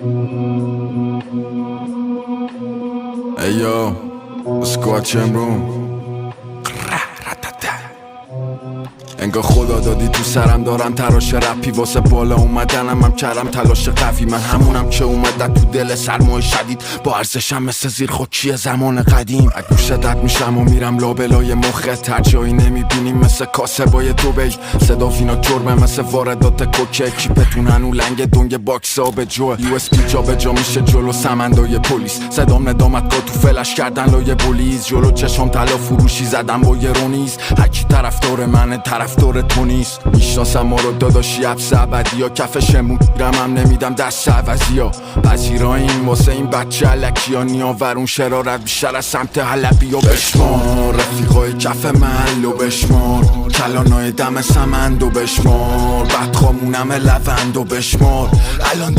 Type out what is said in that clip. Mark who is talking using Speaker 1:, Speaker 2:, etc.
Speaker 1: Hey yo, squad chamber. انگار خدا دادی تو سرم دارم تراش رپی واسه بالا اومدنم هم کردم تلاش قوی. من همونم که اومدن تو دل سرمای شدید با ارزشم مثل زیر خاکی زمان قدیم. از گوش دد میشم و میرم لابلای مخت، هر جایی نمیبینیم مثل کاسبای دوبی. صدا فینا کرمه مثل واردات کوکه، کیپتون هنو لنگ دنگ باکس آب جوه. یو اس پی جا به جا میشه جلو سمندای پلیس، صدام ندامت که تو فلش کردن لای بولیز. جلو چشم طلا فروشی زدم با یه رونیز، هرکی طرفدار منه طرفدار تو نیست. میشناسم ما رو داداشی حبس ابدی ها، کف شمودرم هم نمیدم دست عوضی ها. پذیراییم واسه این بچه علکی ها، نیاورون شرارت بیشتر از سمت حلبی ها. بشمار رفیقای کف محل و بشمار کلانای دم سمند و بشمار بدخامونم لوند و بشمار. الان